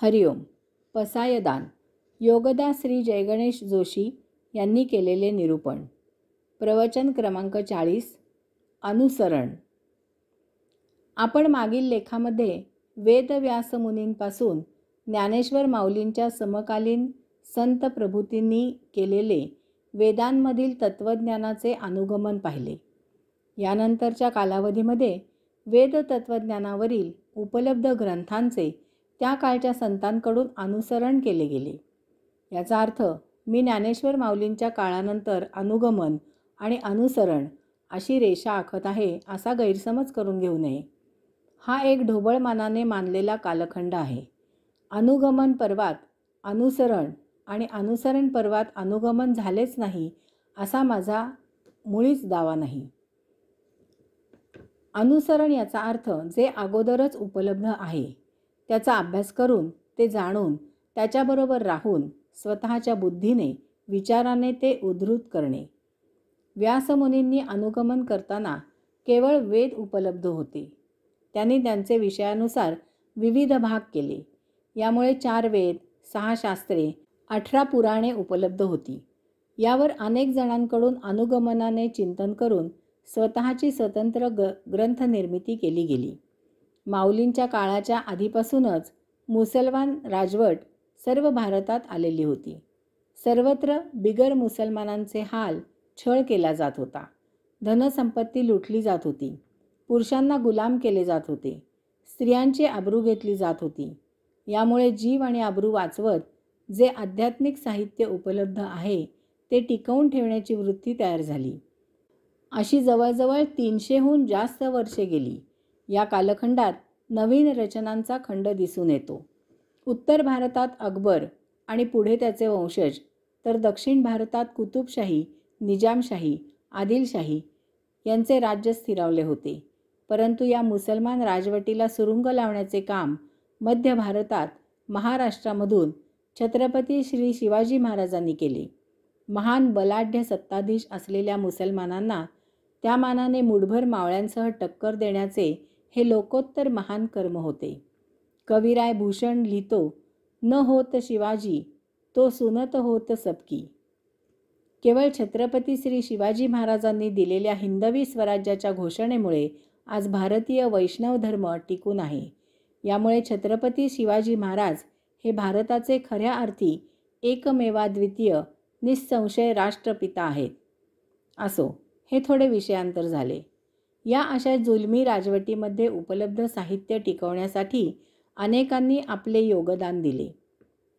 हरिओम. पसायदान. योगदा श्री जयगणेश जोशी यांनी केलेले निरूपण. प्रवचन क्रमांक 40. अनुसरण. आपण मागील लेखामध्ये वेदव्यास मुनींपासून ज्ञानेश्वर माऊलींच्या समकालीन संत प्रभूतींनी केलेले वेदांमधील तत्त्वज्ञानाचे अनुगमन पाहिले. यानंतरच्या कालावधीमध्ये वेद तत्त्वज्ञानावरील उपलब्ध ग्रंथांचे त्या काळच्या संतांकडून अनुसरण केले गेले. याचा अर्थ मी ज्ञानेश्वर माऊलींच्या काळानंतर अनुगमन आणि अनुसरण अशी रेषा आखत आहे असा गैरसमज करून घेऊ नये. हा एक ढोबळमानाने मानलेला कालखंड आहे. अनुगमन पर्वात अनुसरण आणि अनुसरण पर्वात अनुगमन झालेच नाही असा माझा मुळीच दावा नाही. अनुसरण याचा अर्थ जे अगोदरच उपलब्ध आहे त्याचा अभ्यास करून, ते जाणून, त्याच्याबरोबर राहून स्वतःच्या बुद्धीने, विचाराने ते उद्धृत करणे. व्यासमुनींनी अनुगमन करताना केवळ वेद उपलब्ध होते. त्यांनी त्यांचे विषयानुसार विविध भाग केले. यामुळे 4 वेद, 6 शास्त्रे, 18 पुराणे उपलब्ध होती. यावर अनेक जणांकडून अनुगमनाने चिंतन करून स्वतःची स्वतंत्र ग्रंथनिर्मिती केली गेली. माऊलींच्या काळाच्या आधीपासूनच मुसलमान राजवट सर्व भारतात आलेली होती. सर्वत्र बिगर मुसलमानांचे हाल, छळ केला जात होता. धनसंपत्ती लुटली जात होती. पुरुषांना गुलाम केले जात होते. स्त्रियांची आबरू घेतली जात होती. यामुळे जीव आणि आबरू वाचवत जे आध्यात्मिक साहित्य उपलब्ध आहे ते टिकवून ठेवण्याची वृत्ती तयार झाली. अशी जवळजवळ 300हून जास्त वर्षे गेली. या कालखंडात नवीन रचनांचा खंड दिसून येतो. उत्तर भारतात अकबर आणि पुढे त्याचे वंशज, तर दक्षिण भारतात कुतुबशाही, निजामशाही, आदिलशाही यांचे राज्य स्थिरावले होते. परंतु या मुसलमान राजवटीला सुरुंग लावण्याचे काम मध्य भारतात महाराष्ट्रामधून छत्रपती श्री शिवाजी महाराजांनी केले. महान बलाढ्य सत्ताधीश असलेल्या मुसलमानांना त्या मानाने मुठभर मावळ्यांसह टक्कर देण्याचे हे लोकोत्तर महान कर्म होते. कविराय भूषण लिहितो, न होत शिवाजी तो सुनत होत सबकी. केवळ छत्रपती श्री शिवाजी महाराजांनी दिलेल्या हिंदवी स्वराज्याच्या घोषणेमुळे आज भारतीय वैष्णव धर्म टिकून आहे. यामुळे छत्रपती शिवाजी महाराज हे भारताचे खऱ्या अर्थी एकमेवाद्वितीय निःसंशय राष्ट्रपिता आहेत. असो, हे थोडे विषयांतर झाले. या अशा जुलमी राजवटीमध्ये उपलब्ध साहित्य टिकवण्यासाठी अनेकांनी आपले योगदान दिले.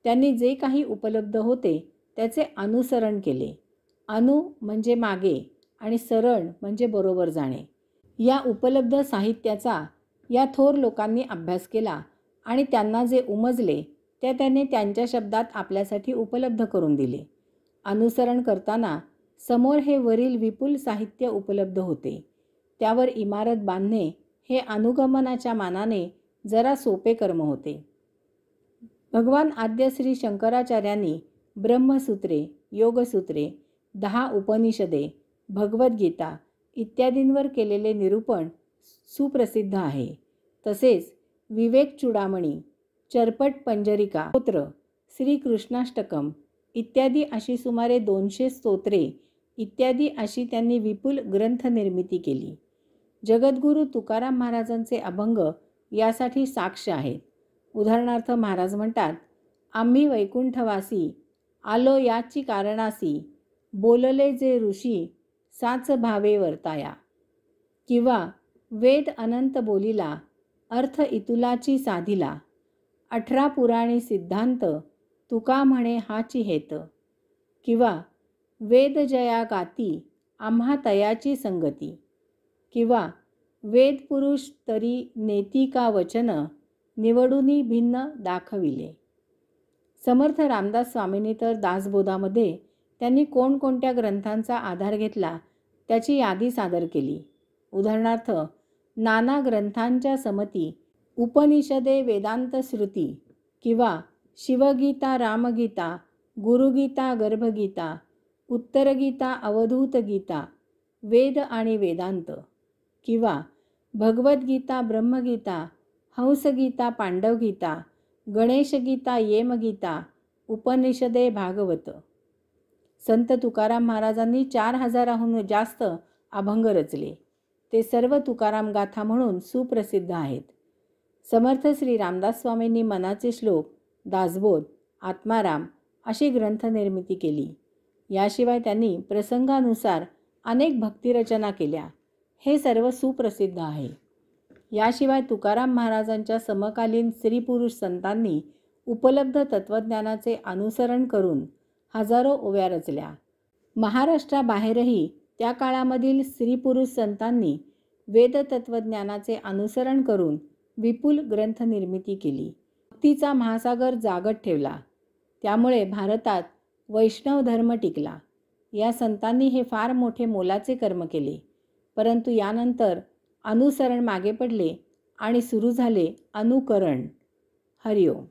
त्यांनी जे काही उपलब्ध होते त्याचे अनुसरण केले. अनु म्हणजे मागे आणि सरण म्हणजे बरोबर जाणे. या उपलब्ध साहित्याचा या थोर लोकांनी अभ्यास केला आणि त्यांना जे उमजले ते त्याने त्यांच्या शब्दात आपल्यासाठी उपलब्ध करून दिले. अनुसरण करताना समोर हे वरील विपुल साहित्य उपलब्ध होते. त्यावर इमारत बांधणे हे अनुगमनाच्या मानाने जरा सोपे कर्म होते. भगवान आद्य श्री शंकराचार्यांनी ब्रह्मसूत्रे, योगसूत्रे, 10 उपनिषदे, भगवद्गीता इत्यादींवर केलेले निरूपण सुप्रसिद्ध आहे. तसेच विवेक चूडामणी, चरपट पंजरिका स्तोत्र, श्रीकृष्णाष्टकम इत्यादी अशी सुमारे 200 स्तोत्रे इत्यादी अशी त्यांनी विपुल ग्रंथनिर्मिती केली. जगद्गुरू तुकाराम महाराजांचे अभंग यासाठी साक्ष आहेत. उदाहरणार्थ महाराज म्हणतात, आम्ही वैकुंठवासी आलो याची कारणासी, बोलले जे ऋषी साच भावे वर्ताया. किंवा वेद अनंत बोलिला, अर्थ इतुलाची साधिला, 18 पुराणी सिद्धांत तुका म्हणे हाची हेत. किंवा वेद जया गाती आम्हा तयाची संगती. किंवा वेद पुरुष तरी नेती का वचन, निवडूनी भिन्न दाखविले. समर्थ रामदास स्वामींनी तर दासबोधामध्ये त्यांनी कोणकोणत्या ग्रंथांचा आधार घेतला त्याची यादी सादर केली. उदाहरणार्थ नाना ग्रंथांच्या समती, उपनिषदे वेदांत श्रुती, किंवा शिवगीता, रामगीता, गुरुगीता, गर्भगीता, उत्तरगीता, अवधूत गीता, वेद आणि वेदांत. किंवा भगवद्गीता, ब्रह्मगीता, हंसगीता, पांडवगीता, गणेशगीता, येमगीता, उपनिषदे, भागवत. संत तुकाराम महाराजांनी 4000हून जास्त अभंग रचले. ते सर्व तुकाराम गाथा म्हणून सुप्रसिद्ध आहेत. समर्थ श्री रामदास स्वामींनी मनाचे श्लोक, दासबोध, आत्माराम अशी ग्रंथनिर्मिती केली. याशिवाय त्यांनी प्रसंगानुसार अनेक भक्तिरचना केल्या. हे सर्व सुप्रसिद्ध आहे. याशिवाय तुकाराम महाराजांच्या समकालीन स्त्रीपुरुष संतांनी उपलब्ध तत्त्वज्ञानाचे अनुसरण करून हजारो ओव्या रचल्या. महाराष्ट्राबाहेरही त्या काळामधील स्त्रीपुरुष संतांनी वेदतत्त्वज्ञानाचे अनुसरण करून विपुल ग्रंथनिर्मिती केली. भक्तीचा महासागर जागत ठेवला. त्यामुळे भारतात वैष्णव धर्म टिकला. या संतांनी हे फार मोठे मोलाचे कर्म केले. परंतु यानंतर अनुसरण मागे पडले आणि सुरू झाले अनुकरण. हरिओम.